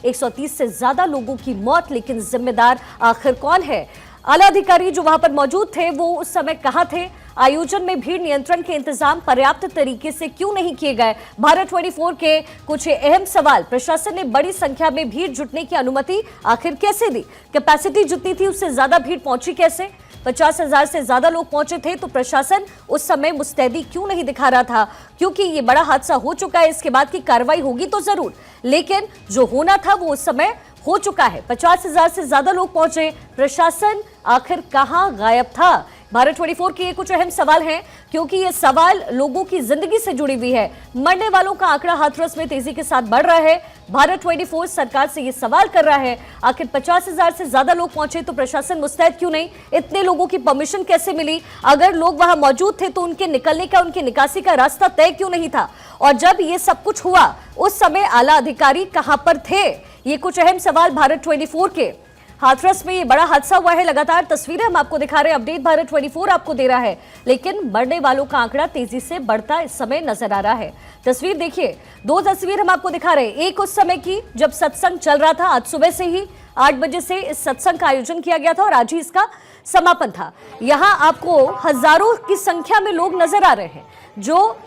130 से ज्यादा लोगों की मौत, लेकिन जिम्मेदार आखिर कौन है? आला अधिकारी जो वहां पर मौजूद थे वो उस समय कहां थे? आयोजन में भीड़ नियंत्रण के इंतजाम पर्याप्त तरीके से क्यों नहीं किए गए? भारत 24 के कुछ अहम सवाल। प्रशासन ने बड़ी संख्या में भीड़ जुटने की अनुमति आखिर कैसे दी? कैपेसिटी जितनी थी उससे ज्यादा भीड़ पहुंची कैसे? 50,000 से ज्यादा लोग पहुंचे थे तो प्रशासन उस समय मुस्तैदी क्यों नहीं दिखा रहा था? क्योंकि ये बड़ा हादसा हो चुका है, इसके बाद की कार्रवाई होगी तो जरूर, लेकिन जो होना था वो उस समय हो चुका है। 50,000 से ज्यादा लोग पहुंचे, प्रशासन आखिर कहां गायब था? भारत 24 के ये कुछ अहम सवाल हैं, क्योंकि ये सवाल लोगों की जिंदगी से जुड़ी हुई है। मरने वालों का आंकड़ा हाथरस में तेजी के साथ बढ़ रहा है। भारत 24 सरकार से ये सवाल कर रहा है, आखिर 50,000 से ज्यादा लोग पहुंचे तो प्रशासन मुस्तैद क्यों नहीं? इतने लोगों की परमिशन कैसे मिली? अगर लोग वहां मौजूद थे तो उनके निकलने का, उनकी निकासी का रास्ता तय क्यों नहीं था? और जब ये सब कुछ हुआ उस समय आला अधिकारी कहां पर थे? ये कुछ अहम सवाल भारत 24 के। हाथरस में ये बड़ा हादसा हुआ है, लगातार तस्वीरें हम आपको दिखा रहे हैं, अपडेट भारत 24 आपको दे रहा है, लेकिन मरने वालों का आंकड़ा तेजी से बढ़ता इस समय नजर आ रहा है। तस्वीर देखिए, दो तस्वीर हम आपको दिखा रहे हैं। एक उस समय की जब सत्संग चल रहा था, आज सुबह से ही 8 बजे से इस सत्संग का आयोजन किया गया था और आज ही इसका समापन था। यहाँ आपको हजारों की संख्या में लोग नजर आ रहे हैं जो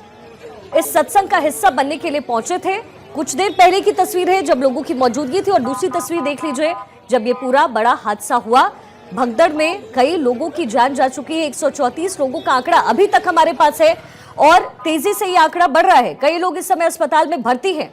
इस सत्संग का हिस्सा बनने के लिए पहुंचे थे। कुछ देर पहले की तस्वीर है जब लोगों की मौजूदगी थी, और दूसरी तस्वीर देख लीजिए जब ये पूरा बड़ा हादसा हुआ। भगदड़ में कई लोगों की जान जा चुकी है। 134 लोगों का आंकड़ा अभी तक हमारे पास है और तेजी से ये आंकड़ा बढ़ रहा है। कई लोग इस समय अस्पताल में भर्ती हैं।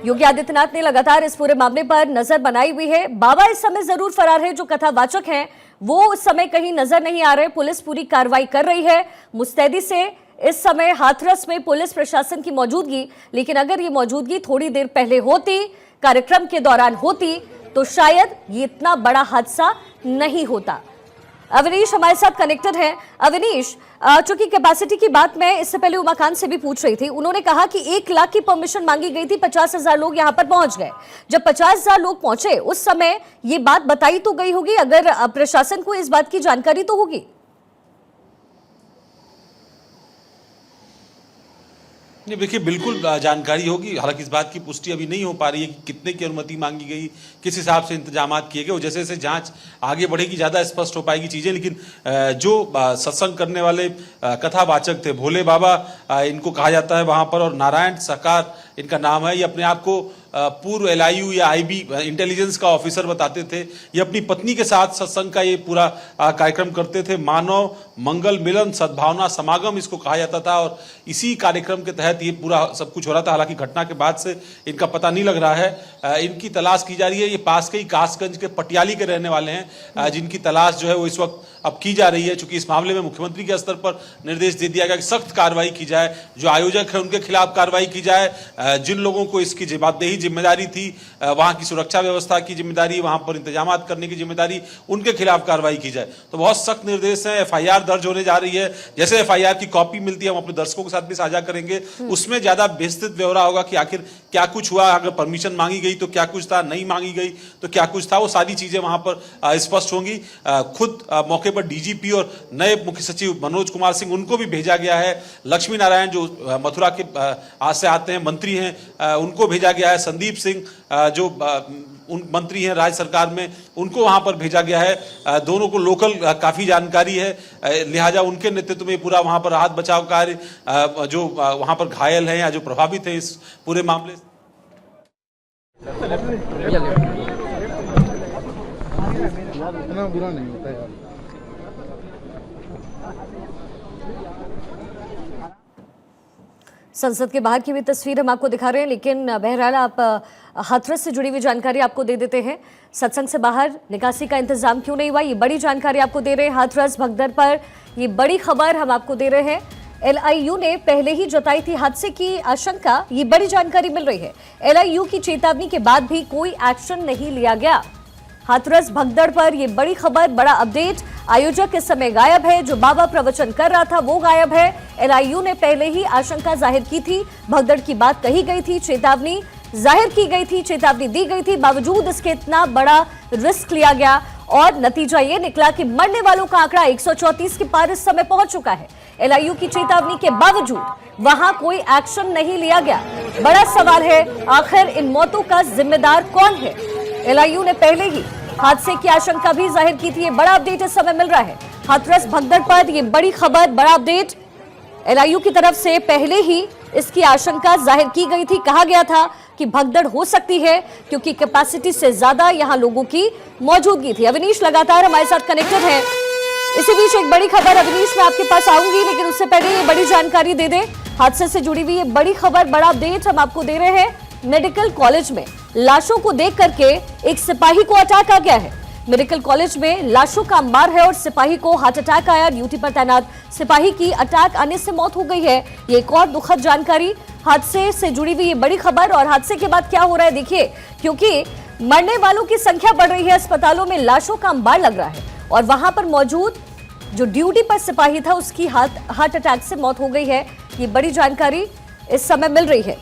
योगी आदित्यनाथ ने लगातार इस पूरे मामले पर नजर बनाई हुई है। बाबा इस समय जरूर फरार है, जो कथावाचक हैं वो उस समय कहीं नजर नहीं आ रहे। पुलिस पूरी कार्रवाई कर रही है मुस्तैदी से। इस समय हाथरस में पुलिस प्रशासन की मौजूदगी, लेकिन अगर ये मौजूदगी थोड़ी देर पहले होती, कार्यक्रम के दौरान होती, तो शायद ये इतना बड़ा हादसा नहीं होता। अवनीश हमारे साथ कनेक्टेड है। अवनीश, चूंकि कैपेसिटी की बात मैं इससे पहले उमाकांत से भी पूछ रही थी, उन्होंने कहा कि 1 लाख की परमिशन मांगी गई थी, 50,000 लोग यहां पर पहुंच गए। जब 50,000 लोग पहुंचे उस समय ये बात बताई तो गई होगी, अगर प्रशासन को इस बात की जानकारी तो होगी। नहीं, देखिए बिल्कुल जानकारी होगी। हालांकि इस बात की पुष्टि अभी नहीं हो पा रही है कि कितने की अनुमति मांगी गई, किस हिसाब से इंतजाम किए गए, और जैसे जैसे जांच आगे बढ़ेगी ज़्यादा स्पष्ट हो पाएगी चीज़ें। लेकिन जो सत्संग करने वाले कथावाचक थे, भोले बाबा इनको कहा जाता है वहाँ पर, और नारायण सरकार इनका नाम है। ये अपने आप को पूर्व LIU या IB इंटेलिजेंस का ऑफिसर बताते थे। ये अपनी पत्नी के साथ सत्संग का ये पूरा कार्यक्रम करते थे। मानव मंगल मिलन सद्भावना समागम इसको कहा जाता था, और इसी कार्यक्रम के तहत ये पूरा सब कुछ हो रहा था। हालांकि घटना के बाद से इनका पता नहीं लग रहा है। इनकी तलाश की जा रही है। ये पास के ही कासगंज के पटियाली के रहने वाले हैं, जिनकी तलाश जो है वो इस वक्त अब की जा रही है। चूंकि इस मामले में मुख्यमंत्री के स्तर पर निर्देश दे दिया गया कि सख्त कार्रवाई की जाए, जो आयोजक है उनके खिलाफ कार्रवाई की जाए, जिन लोगों को इसकी जवाबदेही जिम्मेदारी थी, वहां की सुरक्षा व्यवस्था की जिम्मेदारी, वहां पर इंतजाम करने की जिम्मेदारी, उनके खिलाफ कार्रवाई की जाए। तो बहुत सख्त निर्देश है। FIR दर्ज होने जा रही है। जैसे FIR की कॉपी मिलती है हम अपने दर्शकों के साथ भी साझा करेंगे, उसमें ज्यादा विस्तृत ब्यौरा होगा कि आखिर क्या कुछ हुआ, अगर परमिशन मांगी गई तो क्या कुछ था, नहीं मांगी गई तो क्या कुछ था, वो सारी चीजें वहां पर स्पष्ट होंगी। खुद मौके पर DGP और नए मुख्य सचिव मनोज कुमार सिंह, उनको भी भेजा गया है। लक्ष्मी नारायण जो मथुरा के आज से आते हैं, मंत्री हैं, उनको भेजा गया है। संदीप सिंह जो उन मंत्री हैं राज्य सरकार में, उनको वहां पर भेजा गया है। दोनों को लोकल काफी जानकारी है, लिहाजा उनके नेतृत्व में पूरा वहां पर राहत बचाव कार्य, जो वहां पर घायल हैं या जो प्रभावित हैं इस पूरे मामले से। इतना बुरा नहीं होता यार। संसद के बाहर की भी तस्वीर हम आपको दिखा रहे हैं, लेकिन बहरहाल आप हाथरस से जुड़ी हुई जानकारी आपको दे देते हैं। सत्संग से बाहर निकासी का इंतजाम क्यों नहीं हुआ, ये बड़ी जानकारी आपको दे रहे हैं। हाथरस भगदड़ पर ये बड़ी खबर हम आपको दे रहे हैं। LIU ने पहले ही जताई थी हादसे की आशंका, ये बड़ी जानकारी मिल रही है। LIU की चेतावनी के बाद भी कोई एक्शन नहीं लिया गया। हाथरस भगदड़ पर यह बड़ी खबर, बड़ा अपडेट। आयोजक इस समय गायब है, जो बाबा प्रवचन कर रहा था वो गायब है। LIU ने पहले ही आशंका जाहिर की थी, भगदड़ की बात कही गई थी, चेतावनी जाहिर की गई थी, चेतावनी दी गई थी, बावजूद इसके इतना बड़ा रिस्क लिया गया और नतीजा ये निकला कि मरने वालों का आंकड़ा 134 के पार इस समय पहुंच चुका है। एलआईयू की चेतावनी के बावजूद वहां कोई एक्शन नहीं लिया गया। बड़ा सवाल है, आखिर इन मौतों का जिम्मेदार कौन है? एलआईयू ने पहले ही हादसे की आशंका भी जाहिर की थी। ये बड़ा अपडेट इस समय मिल रहा है हाथरस भगदड़ पर, ये बड़ी खबर, बड़ा अपडेट। एलआईयू की तरफ से पहले ही इसकी आशंका जाहिर की गई थी। कहा गया था कि भगदड़ हो सकती है क्योंकि कैपेसिटी से ज्यादा यहां लोगों की मौजूदगी थी। अविनीश लगातार हमारे साथ कनेक्टेड है। इसी बीच एक बड़ी खबर, अविनीश मैं आपके पास आऊंगी, लेकिन उससे पहले ये बड़ी जानकारी दे दें। हादसे से जुड़ी हुई ये बड़ी खबर, बड़ा अपडेट हम आपको दे रहे हैं। मेडिकल कॉलेज में लाशों को देख करके एक सिपाही को अटैक आ गया है। मेडिकल कॉलेज में लाशों का अंबार है और सिपाही को हार्ट अटैक आया। ड्यूटी पर तैनात सिपाही की अटैक आने से मौत हो गई है। ये एक और दुखद जानकारी, हादसे से जुड़ी हुई ये बड़ी खबर। और हादसे के बाद क्या हो रहा है देखिए, क्योंकि मरने वालों की संख्या बढ़ रही है, अस्पतालों में लाशों का अंबार लग रहा है और वहां पर मौजूद जो ड्यूटी पर सिपाही था उसकी हार्ट अटैक से मौत हो गई है। ये बड़ी जानकारी इस समय मिल रही है।